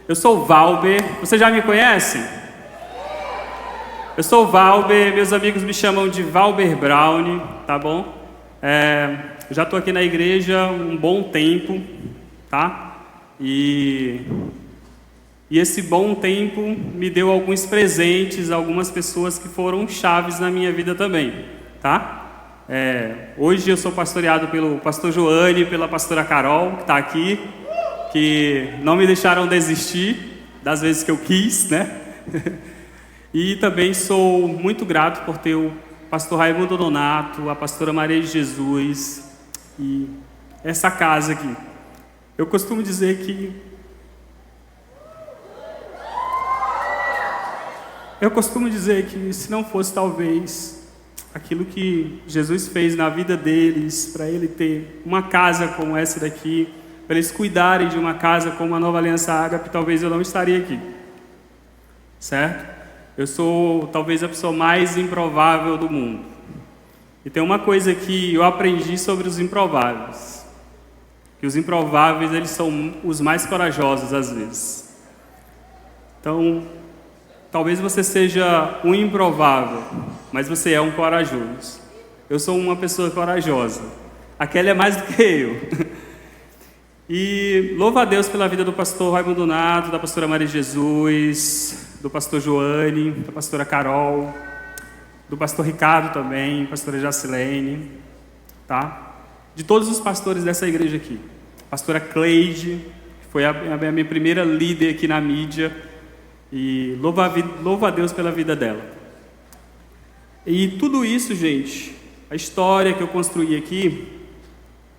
Eu sou o Valber, você já me conhece? Eu sou o Valber, meus amigos me chamam de Valber Brown, tá bom? Eu já estou aqui na igreja um bom tempo, tá? E esse bom tempo me deu alguns presentes, algumas pessoas que foram chaves na minha vida também, tá? Hoje eu sou pastoreado pelo pastor Joane, pela pastora Carol, que está aqui, que não me deixaram desistir das vezes que eu quis, né? E também sou muito grato por ter o pastor Raimundo Donato, a pastora Maria de Jesus e essa casa aqui. Eu costumo dizer que se não fosse talvez aquilo que Jesus fez na vida deles, para ele ter uma casa como essa daqui, para eles cuidarem de uma casa como a Nova Aliança Ágape, talvez eu não estaria aqui, certo? Eu sou talvez a pessoa mais improvável do mundo. E tem uma coisa que eu aprendi sobre os improváveis, que os improváveis eles são os mais corajosos às vezes. Então, talvez você seja um improvável, mas você é um corajoso. Eu sou uma pessoa corajosa. A Kelly é mais do que eu. E louvo a Deus pela vida do pastor Raimundo Donato, da pastora Maria de Jesus, do pastor Joane, da pastora Carol, do pastor Ricardo também, pastora Jacilene, tá? De todos os pastores dessa igreja aqui. Pastora Cleide, que foi a minha primeira líder aqui na mídia, e louvo a Deus pela vida dela. E tudo isso, gente, a história que eu construí aqui,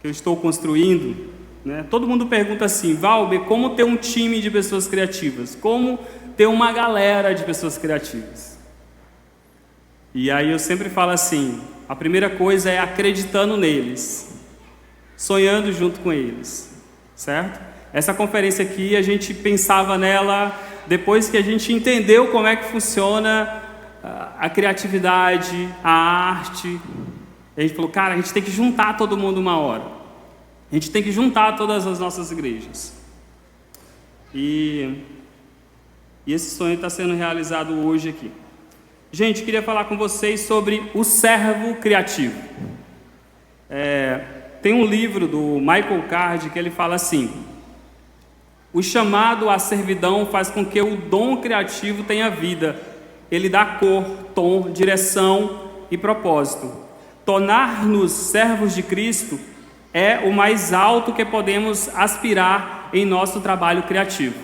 que eu estou construindo, né? Todo mundo pergunta assim, Valber, como ter um time de pessoas criativas? Como ter uma galera de pessoas criativas? E aí eu sempre falo assim, a primeira coisa é acreditando neles, sonhando junto com eles, certo? Essa conferência aqui, a gente pensava nela depois que a gente entendeu como é que funciona a criatividade, a arte. A gente falou, cara, a gente tem que juntar todo mundo uma hora. A gente tem que juntar todas as nossas igrejas. E esse sonho está sendo realizado hoje aqui. Gente, queria falar com vocês sobre o servo criativo. Tem um livro do Michael Card que ele fala assim: o chamado à servidão faz com que o dom criativo tenha vida. Ele dá cor, tom, direção e propósito. Tornar-nos servos de Cristo é o mais alto que podemos aspirar em nosso trabalho criativo.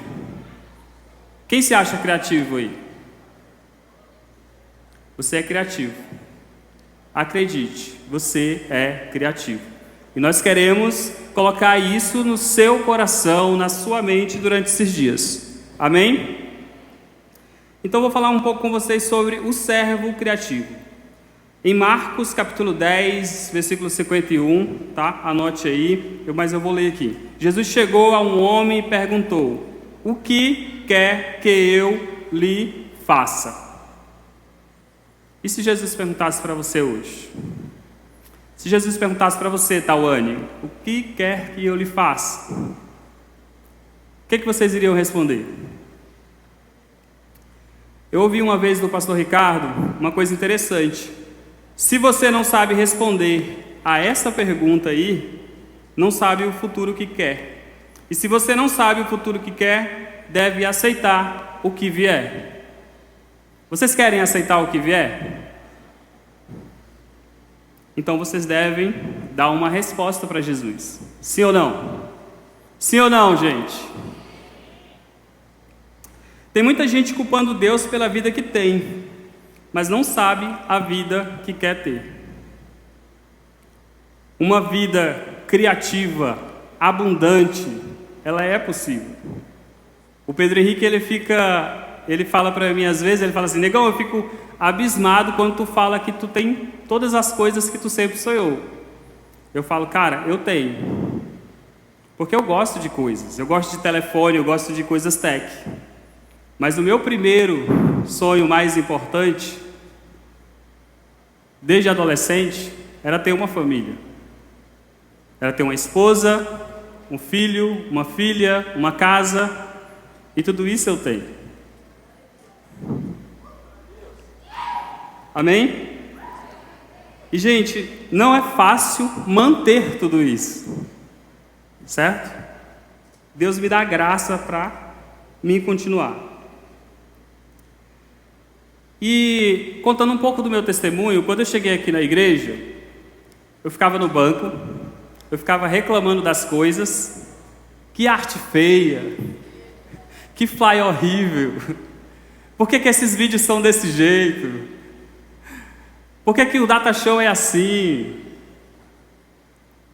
Quem se acha criativo aí? Você é criativo. Acredite, você é criativo. E nós queremos colocar isso no seu coração, na sua mente durante esses dias. Amém? Então vou falar um pouco com vocês sobre o servo criativo. Em Marcos capítulo 10, versículo 51, tá? Anote aí, mas eu vou ler aqui. Jesus chegou a um homem e perguntou: o que quer que eu lhe faça? E se Jesus perguntasse para você hoje? Se Jesus perguntasse para você, Tawane, o que quer que eu lhe faça? O que vocês iriam responder? Eu ouvi uma vez do pastor Ricardo uma coisa interessante. Se você não sabe responder a essa pergunta aí, não sabe o futuro que quer. E se você não sabe o futuro que quer, deve aceitar o que vier. Vocês querem aceitar o que vier? Então vocês devem dar uma resposta para Jesus. Sim ou não? Sim ou não, gente? Tem muita gente culpando Deus pela vida que tem, mas não sabe a vida que quer ter. Uma vida criativa, abundante, ela é possível. O Pedro Henrique, ele fala para mim às vezes, ele fala assim: negão, eu fico abismado quando tu fala que tu tem todas as coisas que tu sempre sonhou. Eu falo, cara, eu tenho. Porque eu gosto de coisas, eu gosto de telefone, eu gosto de coisas tech. Mas o meu primeiro sonho mais importante, desde adolescente, era ter uma família. Era ter uma esposa, um filho, uma filha, uma casa. E tudo isso eu tenho. Amém? E, gente, não é fácil manter tudo isso. Certo? Deus me dá graça para mim continuar. E contando um pouco do meu testemunho, quando eu cheguei aqui na igreja, eu ficava no banco, eu ficava reclamando das coisas. Que arte feia, que fly horrível, por que esses vídeos são desse jeito? Por que o data show é assim?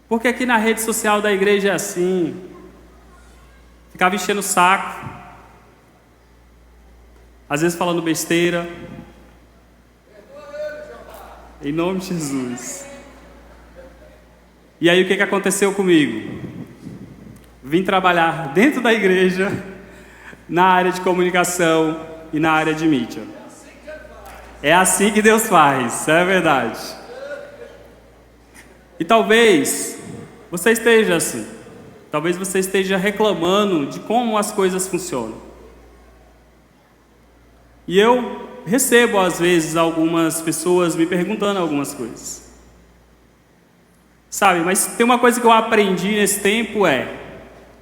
Por que aqui na rede social da igreja é assim? Ficava enchendo o saco, às vezes falando besteira. Em nome de Jesus. E aí o que aconteceu comigo? Vim trabalhar dentro da igreja, na área de comunicação e na área de mídia. É assim que Deus faz, é verdade. E talvez você esteja assim. Talvez você esteja reclamando de como as coisas funcionam. E eu recebo às vezes algumas pessoas me perguntando algumas coisas. Sabe, mas tem uma coisa que eu aprendi nesse tempo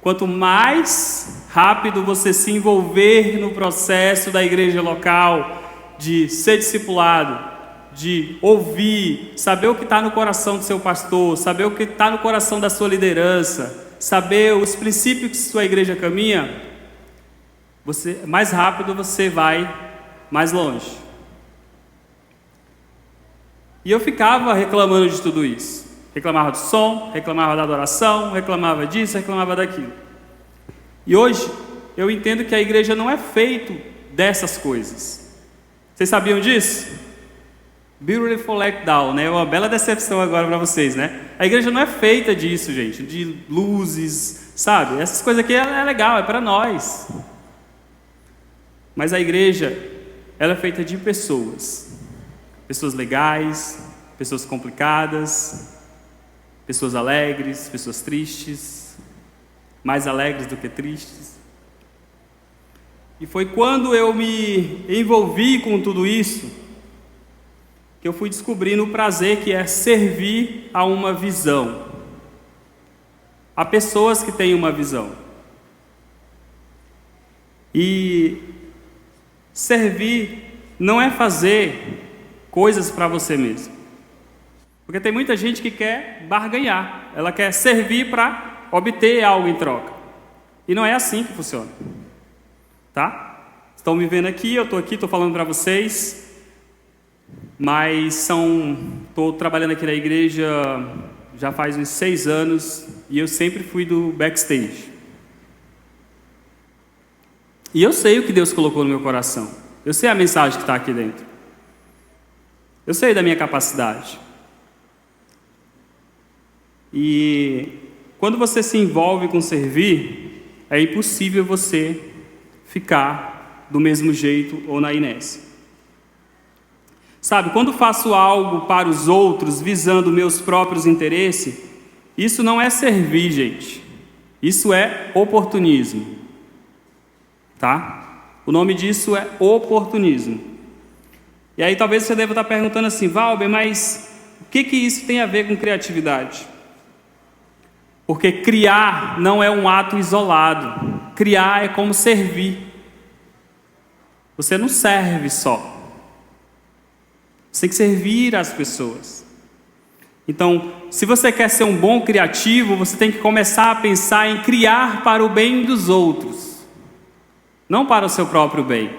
quanto mais rápido você se envolver no processo da igreja local, de ser discipulado, de ouvir, saber o que está no coração do seu pastor, saber o que está no coração da sua liderança, saber os princípios que sua igreja caminha, mais rápido você vai mais longe. E eu ficava reclamando de tudo isso. Reclamava do som, reclamava da adoração, reclamava disso, reclamava daquilo. E hoje, eu entendo que a igreja não é feita dessas coisas. Vocês sabiam disso? Beautiful letdown, né? Uma bela decepção agora para vocês, né? A igreja não é feita disso, gente, de luzes, sabe? Essas coisas aqui é legal, é para nós. Mas a igreja, ela é feita de pessoas. Pessoas legais, pessoas complicadas, pessoas alegres, pessoas tristes, mais alegres do que tristes. E foi quando eu me envolvi com tudo isso que eu fui descobrindo o prazer que é servir a uma visão, a pessoas que têm uma visão. E servir não é fazer coisas para você mesmo. Porque tem muita gente que quer barganhar, ela quer servir para obter algo em troca. E não é assim que funciona. Tá? Estão me vendo aqui, eu estou aqui, estou falando para vocês, mas estou trabalhando aqui na igreja já faz uns 6 anos e eu sempre fui do backstage. E eu sei o que Deus colocou no meu coração, eu sei a mensagem que está aqui dentro, eu sei da minha capacidade. E quando você se envolve com servir, é impossível você ficar do mesmo jeito ou na inércia. Sabe, quando faço algo para os outros visando meus próprios interesses, isso não é servir, gente. Isso é oportunismo. Tá? O nome disso é oportunismo. E aí talvez você deva estar perguntando assim, Valber, mas o que isso tem a ver com criatividade? Porque criar não é um ato isolado. Criar é como servir. Você não serve só. Você tem que servir as pessoas. Então, se você quer ser um bom criativo, você tem que começar a pensar em criar para o bem dos outros, não para o seu próprio bem.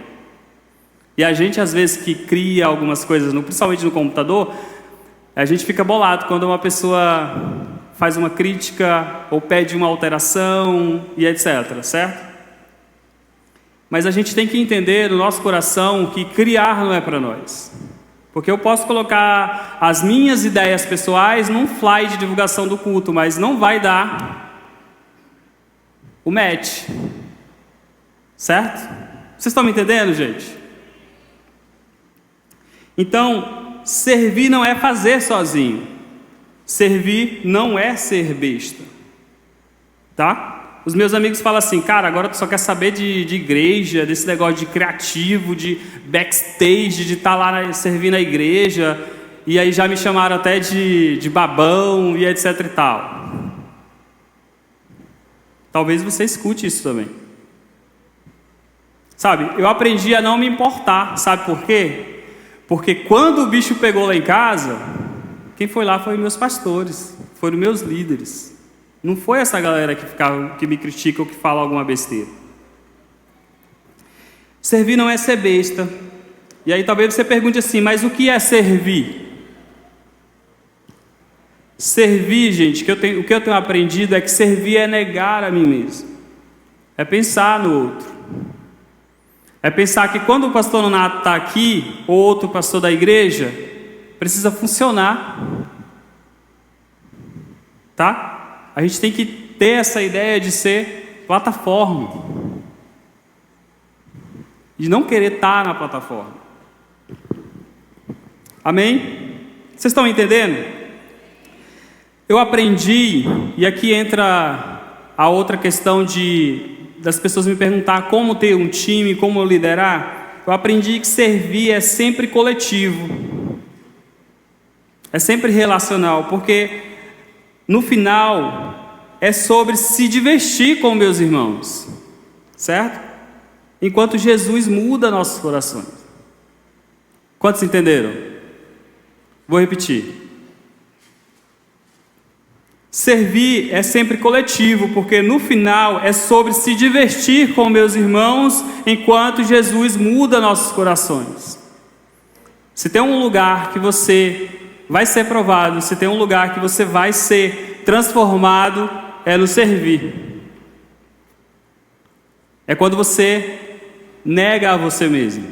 E a gente, às vezes, que cria algumas coisas, principalmente no computador, a gente fica bolado quando uma pessoa faz uma crítica ou pede uma alteração e etc, certo? Mas a gente tem que entender no nosso coração que criar não é para nós. Porque eu posso colocar as minhas ideias pessoais num flyer de divulgação do culto, mas não vai dar o match. Certo? Vocês estão me entendendo, gente? Então, servir não é fazer sozinho. Servir não é ser besta. Tá? Os meus amigos falam assim, cara, agora tu só quer saber de igreja, desse negócio de criativo, de backstage, de estar lá servindo a igreja, e aí já me chamaram até de babão e etc e tal. Talvez você escute isso também. Sabe, eu aprendi a não me importar, sabe por quê? Porque quando o bicho pegou lá em casa, quem foi lá foram meus pastores, foram meus líderes. Não foi essa galera que me critica ou que fala alguma besteira. Servir não é ser besta. E aí talvez você pergunte assim, mas o que é servir? Servir, gente, o que eu tenho aprendido é que servir é negar a mim mesmo. É pensar no outro. É pensar que quando o pastor Nonato está aqui, ou outro pastor da igreja, precisa funcionar. Tá? A gente tem que ter essa ideia de ser plataforma. De não querer estar na plataforma. Amém? Vocês estão entendendo? Eu aprendi, e aqui entra a outra questão das pessoas me perguntar como ter um time, como liderar. Eu aprendi que servir é sempre coletivo. É sempre relacional, porque no final é sobre se divertir com meus irmãos, certo? Enquanto Jesus muda nossos corações. Quantos entenderam? Vou repetir. Servir é sempre coletivo, porque no final é sobre se divertir com meus irmãos, enquanto Jesus muda nossos corações. Se tem um lugar que você vai ser provado, se tem um lugar que você vai ser transformado, é no servir. É quando você nega a você mesmo.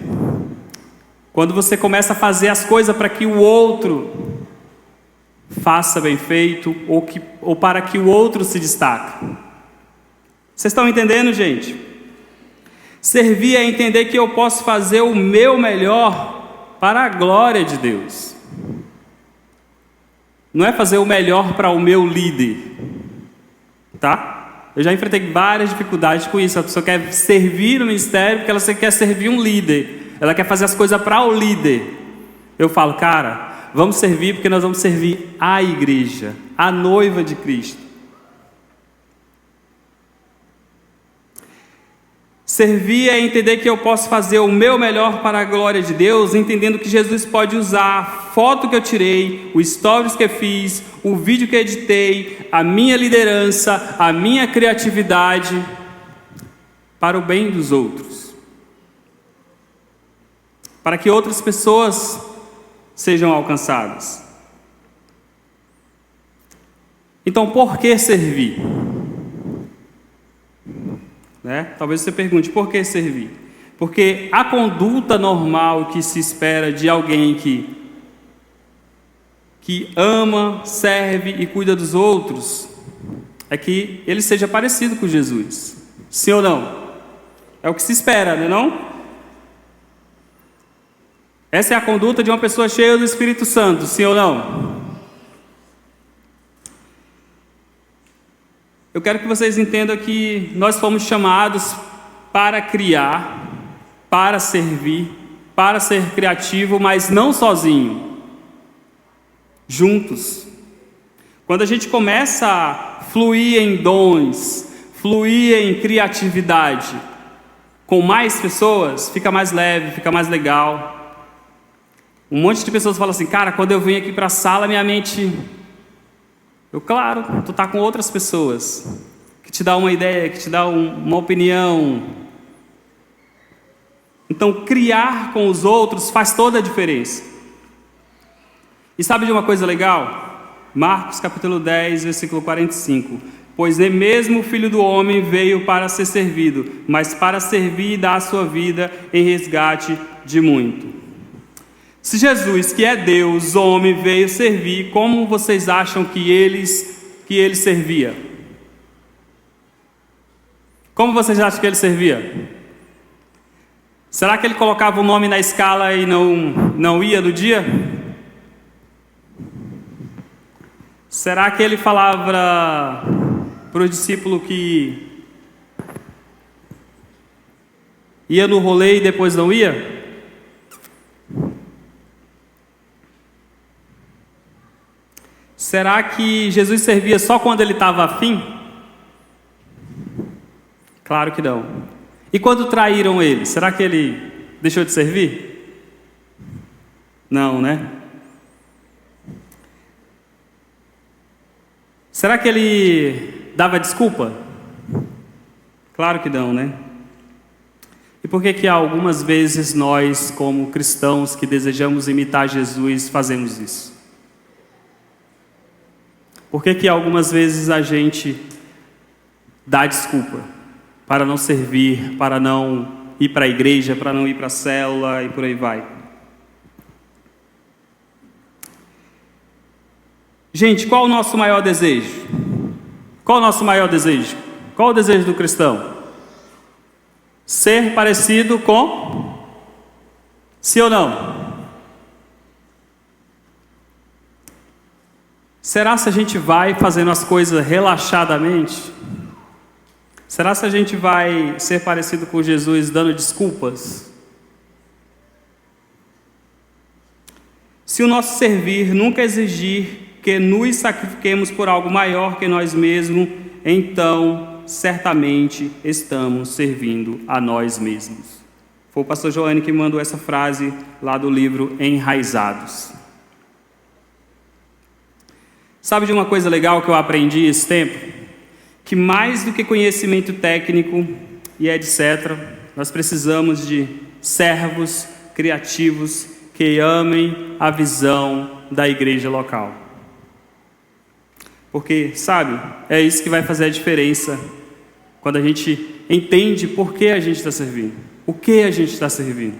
Quando você começa a fazer as coisas para que o outro faça bem feito, ou para que o outro se destaque. Vocês estão entendendo, gente? Servir é entender que eu posso fazer o meu melhor para a glória de Deus. Não é fazer o melhor para o meu líder, tá? Eu já enfrentei várias dificuldades com isso. A pessoa quer servir no ministério porque ela quer servir um líder. Ela quer fazer as coisas para o líder. Eu falo, cara, vamos servir porque nós vamos servir a igreja, a noiva de Cristo. Servir é entender que eu posso fazer o meu melhor para a glória de Deus, entendendo que Jesus pode usar a foto que eu tirei, o stories que eu fiz, o vídeo que eu editei, a minha liderança, a minha criatividade, para o bem dos outros. Para que outras pessoas sejam alcançadas. Então, por que servir? Talvez você pergunte, por que servir? Porque a conduta normal que se espera de alguém que ama, serve e cuida dos outros, é que ele seja parecido com Jesus. Sim ou não? É o que se espera, não é não? Essa é a conduta de uma pessoa cheia do Espírito Santo, sim ou não? Eu quero que vocês entendam que nós fomos chamados para criar, para servir, para ser criativo, mas não sozinho, juntos. Quando a gente começa a fluir em dons, fluir em criatividade, com mais pessoas, fica mais leve, fica mais legal. Um monte de pessoas falam assim, cara, quando eu venho aqui para a sala, minha mente... Claro, tu tá com outras pessoas, que te dá uma ideia, que te dá uma opinião. Então, criar com os outros faz toda a diferença. E sabe de uma coisa legal? Marcos capítulo 10, versículo 45. Pois nem mesmo o Filho do Homem veio para ser servido, mas para servir e dar a sua vida em resgate de muito. Se Jesus, que é Deus, homem, veio servir, como vocês acham que ele servia? Como vocês acham que ele servia? Será que ele colocava o nome na escala e não ia no dia? Será que ele falava para o discípulo que Ia no rolê e depois não ia? Será que Jesus servia só quando ele estava afim? Claro que não. E quando traíram ele, será que ele deixou de servir? Não, né? Será que ele dava desculpa? Claro que não, né? E por que algumas vezes nós, como cristãos que desejamos imitar Jesus, fazemos isso? Por que algumas vezes a gente dá desculpa para não servir, para não ir para a igreja, para não ir para a célula e por aí vai? Gente, qual o nosso maior desejo? Qual o nosso maior desejo? Qual o desejo do cristão? Ser parecido com? Sim ou não? Será se a gente vai fazendo as coisas relaxadamente? Será se a gente vai ser parecido com Jesus dando desculpas? Se o nosso servir nunca exigir que nos sacrifiquemos por algo maior que nós mesmos, então certamente estamos servindo a nós mesmos. Foi o pastor Joane que mandou essa frase lá do livro Enraizados. Sabe de uma coisa legal que eu aprendi esse tempo? Que mais do que conhecimento técnico e etc., nós precisamos de servos criativos que amem a visão da igreja local. Porque, sabe, é isso que vai fazer a diferença quando a gente entende por que a gente está servindo. O que a gente está servindo.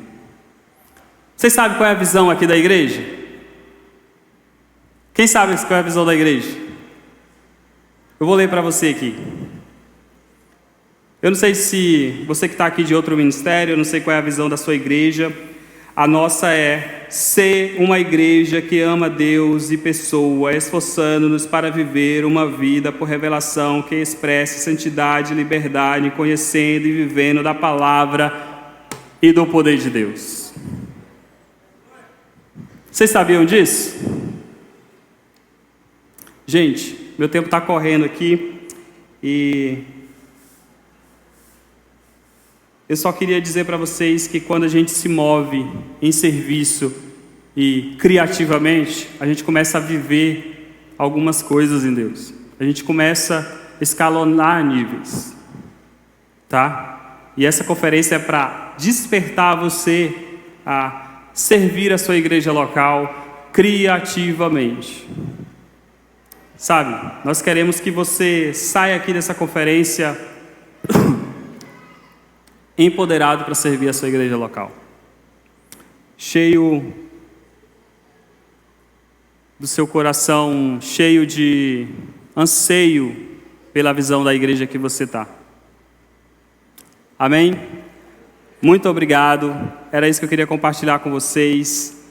Vocês sabem qual é a visão aqui da igreja? Quem sabe qual é a visão da igreja? Eu vou ler para você aqui. Eu não sei se você que está aqui de outro ministério, eu não sei qual é a visão da sua igreja. A nossa é ser uma igreja que ama Deus e pessoa, esforçando-nos para viver uma vida por revelação que expresse santidade e liberdade, conhecendo e vivendo da palavra e do poder de Deus. Vocês sabiam disso? Gente, meu tempo está correndo aqui e eu só queria dizer para vocês que quando a gente se move em serviço e criativamente, a gente começa a viver algumas coisas em Deus. A gente começa a escalonar níveis, tá? E essa conferência é para despertar você a servir a sua igreja local criativamente. Sabe, nós queremos que você saia aqui dessa conferência empoderado para servir a sua igreja local. Cheio do seu coração, cheio de anseio pela visão da igreja que você está. Amém? Muito obrigado. Era isso que eu queria compartilhar com vocês.